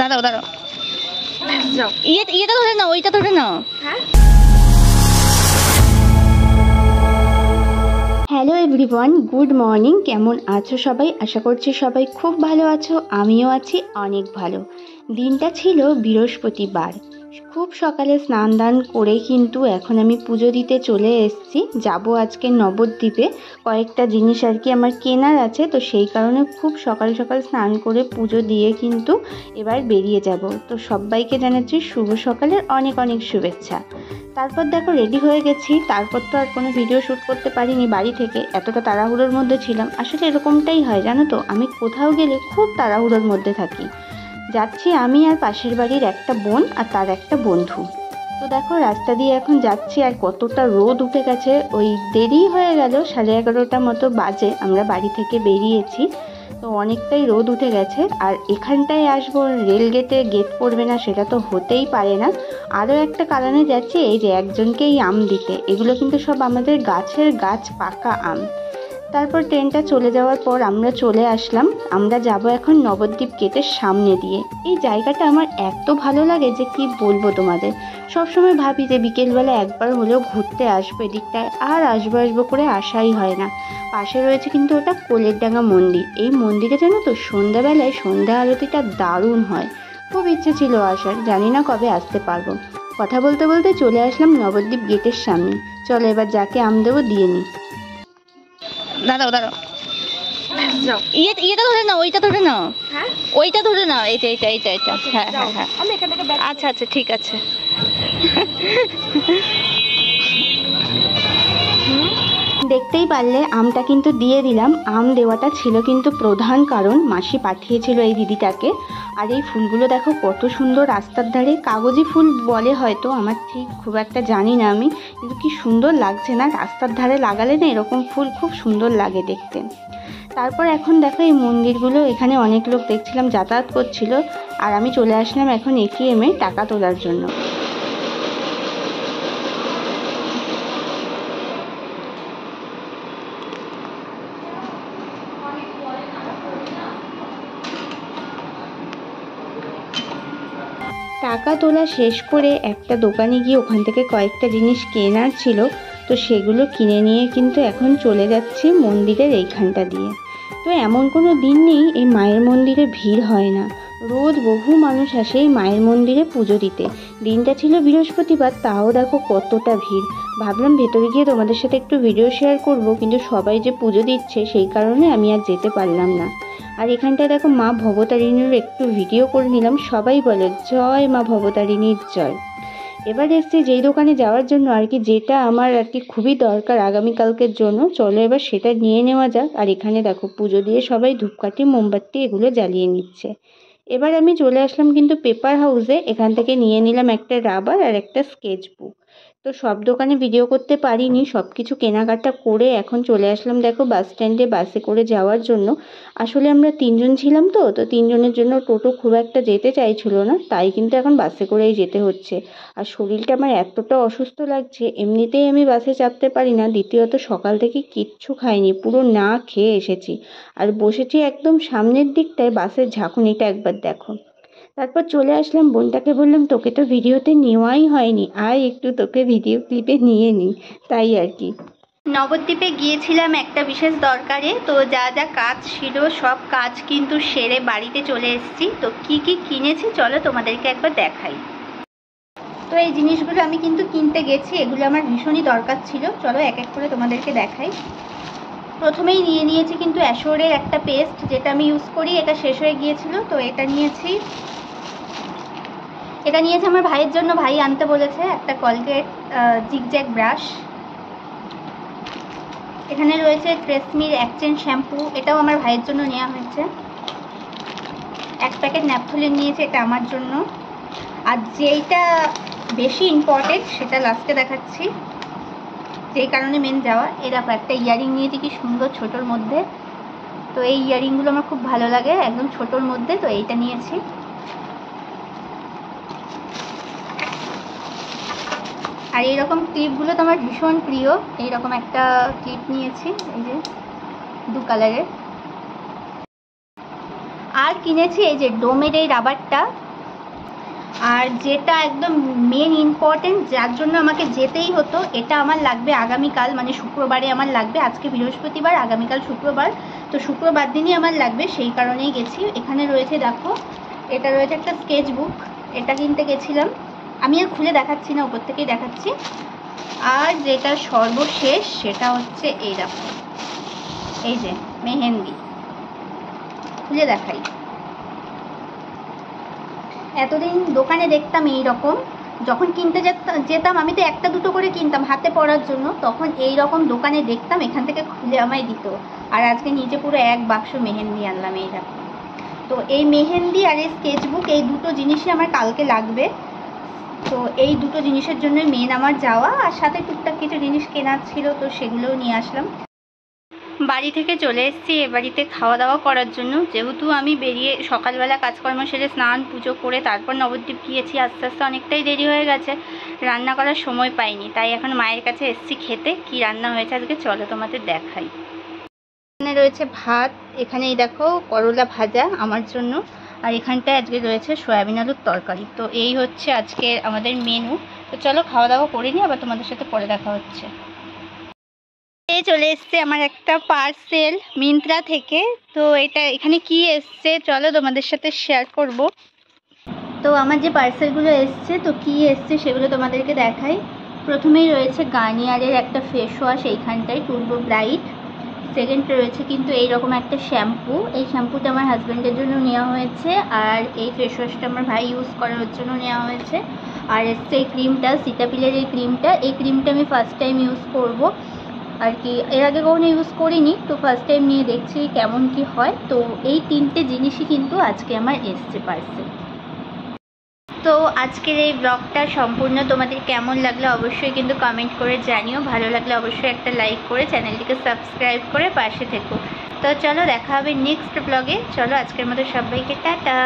দাঁড়াও দাঁড়াও, ইয়েটা ধরে নাও, ওইটা ধরে নাও। Hello everyone, good morning. কেমন আছো সবাই? আশা করছি সবাই খুব ভালো আছো, আমিও আছি অনেক ভালো। দিনটা ছিল বৃহস্পতিবার। খুব সকালে স্নান দান করে কিন্তু এখন আমি পুজো দিতে চলে এসেছি। যাব আজকে নবদ্বীপে, কয়েকটা জিনিস আর কি আমার কেনার আছে, তো সেই কারণে খুব সকাল সকাল স্নান করে পুজো দিয়ে কিন্তু এবার বেরিয়ে যাব। তো সবাইকে জানাচ্ছি শুভ সকালের অনেক অনেক শুভেচ্ছা। তারপর দেখো রেডি হয়ে গেছি। তারপর তো আর কোনো ভিডিও শ্যুট করতে পারিনি বাড়ি থেকে, এতটা তাড়াহুড়োর মধ্যে ছিলাম। আসলে এরকমটাই হয় জানো তো, আমি কোথাও গেলে খুব তাড়াহুড়োর মধ্যে থাকি। যাচ্ছি আমি আর পাশের বাড়ির একটা বোন আর তার একটা বন্ধু। তো দেখো রাস্তা দিয়ে এখন যাচ্ছি, আর কতটা রোদ উঠে গেছে। ওই দেরি হয়ে গেল, 11:30 মতো বাজে আমরা বাড়ি থেকে বেরিয়েছি। তো অনেকটাই রোদ উঠে গেছে। আর এখানটায় আসবো, রেলগেটে গেট পড়বে না সেটা তো হতেই পারে না। আরও একটা কারণে যাচ্ছি, এই যে একজনকেই আম দিতে। এগুলো কিন্তু সব আমাদের গাছের পাকা আম। তারপর ট্রেনটা চলে যাওয়ার পর আমরা চলে আসলাম। আমরা যাব এখন নবদ্বীপ গেটের সামনে দিয়ে। এই জায়গাটা আমার এত ভালো লাগে যে কি বলবো তোমাদের। সবসময় ভাবি যে বিকেলবেলা একবার হলেও ঘুরতে আসবো এদিকটায়, আর আসবো করে আসাই হয় না। পাশে রয়েছে কিন্তু ওটা কোলেরডাঙ্গা মন্দির। এই মন্দিরে জানো তো সন্ধ্যাবেলায় সন্ধ্যা আরতিটা দারুণ হয়। খুব ইচ্ছে ছিল আসার, জানি না কবে আসতে পারবো। কথা বলতে বলতে চলে আসলাম নবদ্বীপ গেটের সামনে। চলো এবার যাকে আম দেবো দিয়ে নিই। দাঁড়াও দাঁড়াও, ইয়েটা ধরে নাও, ওইটা ধরে নাও। ওইটা ধরে নাও, এইটা। হ্যাঁ হ্যাঁ হ্যাঁ, আচ্ছা আচ্ছা ঠিক আছে। দেখতেই পারলে আমটা কিন্তু দিয়ে দিলাম। আম দেওয়াটা ছিল কিন্তু প্রধান কারণ, মাসি পাঠিয়েছিল এই দিদিটাকে। আর এই ফুলগুলো দেখো কত সুন্দর, রাস্তার ধারে কাগজি ফুল বলে হয়তো, আমার ঠিক খুব একটা জানি না আমি, কিন্তু কি সুন্দর লাগছে না, রাস্তার ধারে লাগালে না এরকম ফুল খুব সুন্দর লাগে দেখতে। তারপর এখন দেখো এই মন্দিরগুলো, এখানে অনেক লোক দেখছিলাম যাতায়াত করছিল। আর আমি চলে আসলাম এখন এটিএমে টাকা তোলার জন্য। টাকা তোলা শেষ করে একটা দোকানে গিয়ে ওখান থেকে কয়েকটা জিনিস কেনার ছিল, তো সেগুলো কিনে নিয়ে কিন্তু এখন চলে যাচ্ছি মন্দিরের এইখানটা দিয়ে। তো এমন কোনো দিন নেই এই মায়ের মন্দিরে ভিড় হয় না। রোজ বহু মানুষ আসে এই মায়ের মন্দিরে পুজো দিতে। দিনটা ছিল বৃহস্পতিবার, তাও দেখো কতটা ভিড়। ভাবলাম ভেতরে গিয়ে তোমাদের সাথে একটু ভিডিও শেয়ার করব, কিন্তু সবাই যে পুজো দিচ্ছে সেই কারণে আমি আর যেতে পারলাম না। আর এখানটায় দেখো মা ভবতারিণীর একটু ভিডিও করে নিলাম। সবাই বলে জয় মা ভবতারিণীর জয়। এবার এসছি যেই দোকানে যাওয়ার জন্য আর কি, যেটা আমার আর কি খুবই দরকার আগামীকালকের জন্য। চলো এবার সেটা নিয়ে নেওয়া যাক। আর এখানে দেখো পুজো দিয়ে সবাই ধূপকাঠি মোমবাতি এগুলো জ্বালিয়ে নিচ্ছে। এবার আমি চলে আসলাম কিন্তু পেপার হাউসে। এখান থেকে নিয়ে নিলাম একটা রাবার আর একটা স্কেচ বুক। তো সব দোকানে ভিডিও করতে পারিনি, সব কিছু কেনাকাটা করে এখন চলে আসলাম দেখো বাস স্ট্যান্ডে বাসে করে যাওয়ার জন্য। আসলে আমরা 3জন ছিলাম, তো 3জনের জন্য টোটো খুব একটা যেতে চাইছিল না, তাই কিন্তু এখন বাসে করেই যেতে হচ্ছে। আর শরীরটা আমার এতটা অসুস্থ লাগছে, এমনিতেই আমি বাসে চাপতে পারি না, দ্বিতীয়ত সকাল থেকে কিচ্ছু খাইনি, পুরো না খেয়ে এসেছি। আর বসেছি একদম সামনের দিকটায়, বাসের ঝাঁকুনিটা একবার দেখো। তারপর চলে আসলাম, বোনটাকে বললাম তোকে তো ভিডিওতে নেওয়াই হয়নি, আয় একটু তোকে ভিডিও ক্লিপে নিয়ে নিই, তাই আর কি। নবদ্বীপে গিয়েছিলাম একটা বিশেষ দরকারে, তো যা যা কাজ ছিল সব কাজ কিন্তু সেরে বাড়িতে চলে এসেছি। তো কি কি কিনেছি চলো তোমাদেরকে একবার দেখাই। তো এই জিনিসগুলো আমি কিন্তু কিনতে গেছি, এগুলো আমার ভীষণই দরকার ছিল। চলো এক এক করে তোমাদেরকে দেখাই। প্রথমেই নিয়ে নিয়েছি কিন্তু অ্যাশোরের একটা পেস্ট, যেটা আমি ইউজ করি, এটা শেষ হয়ে গিয়েছিল, তো এটা নিয়েছি। আমার ভাইয়ের জন্য, ভাই আনতে বলেছে। একটা কলগেট জিগজ্যাগ ব্রাশ। এখানে রয়েছে ট্রেসমির এক্সচেঞ্জ শ্যাম্পু, এটাও আমার ভাইয়ের জন্য নেওয়া হয়েছে। এক প্যাকেট ন্যাপথলিন নিয়েছে, এটা আমার জন্য। আর যেইটা বেশি ইম্পর্টেন্ট সেটা লাস্টে দেখাচ্ছি, যেই কারণে মেন যাওয়া। এই দেখো একটা ইয়ারিং নিয়েছি, কি সুন্দর ছোটোর মধ্যে। তো এই ইয়ারিংগুলো আমার খুব ভালো লাগে, একদম ছোটোর মধ্যে, তো এইটা নিয়েছি। আর এইরকম ক্লিপগুলো তো আমার ভীষণ প্রিয়। এইরকম একটা ক্লিপ নিয়েছি, এই যে 2 কালারের। আর কিনেছি এই যে ডোমের এই রাবারটা, আর যেটা একদম মেন ইম্পর্টেন্ট, যার জন্য আমাকে যেতেই হতো, এটা আমার লাগবে আগামীকাল, মানে শুক্রবারে আমার লাগবে। আজকে বৃহস্পতিবার, আগামীকাল শুক্রবার, তো শুক্রবার দিনই আমার লাগবে, সেই কারণেই গেছি। এখানে রয়েছে, দেখো, এটা রয়েছে একটা স্কেচ বুক, এটা কিনতে গেছিলাম। আমি আর খুলে দেখাচ্ছি না, উপর থেকেই দেখাচ্ছি। আর যেটা সর্বশেষ সেটা হচ্ছে এই দেখো, এই যে মেহেন্দি, খুলে দেখাই। এতদিন দোকানে দেখতাম এই রকম, যখন কিনতে যেতাম আমি তো একটা দুটো করে কিনতাম হাতে পরার জন্য, তখন এই রকম দোকানে দেখতাম, এখান থেকে খুলে আমায় দিত। আর আজকে নিচে পুরো এক বাক্স মেহেন্দি আনলাম, এই দেখো। তো এই মেহেন্দি আর এই স্কেচবুক, এই দুটো জিনিসই আমার কালকে লাগবে। তো এই দুটো জিনিসের জন্য মেন আমার যাওয়া, আর সাথে টুকটাক কিছু জিনিস কেনার ছিল, তো সেগুলোও নিয়ে আসলাম। বাড়ি থেকে চলে এসেছি এ বাড়িতে খাওয়া দাওয়া করার জন্য। যেহেতু আমি বেরিয়ে সকালবেলা কাজকর্ম সেরে স্নান পুজো করে তারপর নবদ্বীপ গিয়েছি, আস্তে আস্তে অনেকটাই দেরি হয়ে গেছে, রান্না করার সময় পাইনি, তাই এখন মায়ের কাছে এসেছি খেতে। কি রান্না হয়েছে আজকে চলো তোমাদের দেখাই। এখানে রয়েছে ভাত, এখানে এই দেখো করলা ভাজা আমার জন্য, আর এখানটায় আজকে রয়েছে সয়াবিন আলুর তরকারি। তো এই হচ্ছে আজকে আমাদের মেনু। তো চলো খাওয়া দাওয়া করে নিই, আবার তোমাদের সাথে পরে দেখা হচ্ছে। চলে এসছে আমার একটা পার্সেল মিন্ত্রা থেকে। তো এটা এখানে কি এসছে চলো তোমাদের সাথে শেয়ার করব। তো আমার যে পার্সেলগুলো এসছে, তো কি এসছে সেগুলো তোমাদেরকে দেখাই। প্রথমেই রয়েছে গার্নিয়ারের একটা ফেস ওয়াশ, এইখানটায় টুরবো ব্রাইট। সেকেন্ড রয়েছে কিন্তু এইরকম একটা শ্যাম্পু, এই শ্যাম্পুটা আমার হাজব্যান্ডের জন্য নেওয়া হয়েছে, আর এই ফেস ওয়াশটা আমার ভাই ইউজ করার জন্য নেওয়া হয়েছে। আর এসছে এই ক্রিমটা, সিটাপিলের এই ক্রিমটা, এই ক্রিমটা আমি ফার্স্ট টাইম ইউজ করব আর কি, এর আগে কখনো ইউজ করিনি, তো ফার্স্ট টাইম নিয়ে দেখছি কেমন কি হয়। তো এই তিনটে জিনিসই কিন্তু আজকে আমার এসছে পার্সেল। তো আজকের এই ব্লগটা সম্পূর্ণ তোমাদের কেমন লাগলো অবশ্যই কিন্তু কমেন্ট করে জানিও। ভালো লাগলে অবশ্যই একটা লাইক করে চ্যানেলটিকে সাবস্ক্রাইব করে পাশে থেকো। তো চলো দেখা হবে নেক্সট ব্লগে। চলো আজকের মতো সবাইকে টাটা।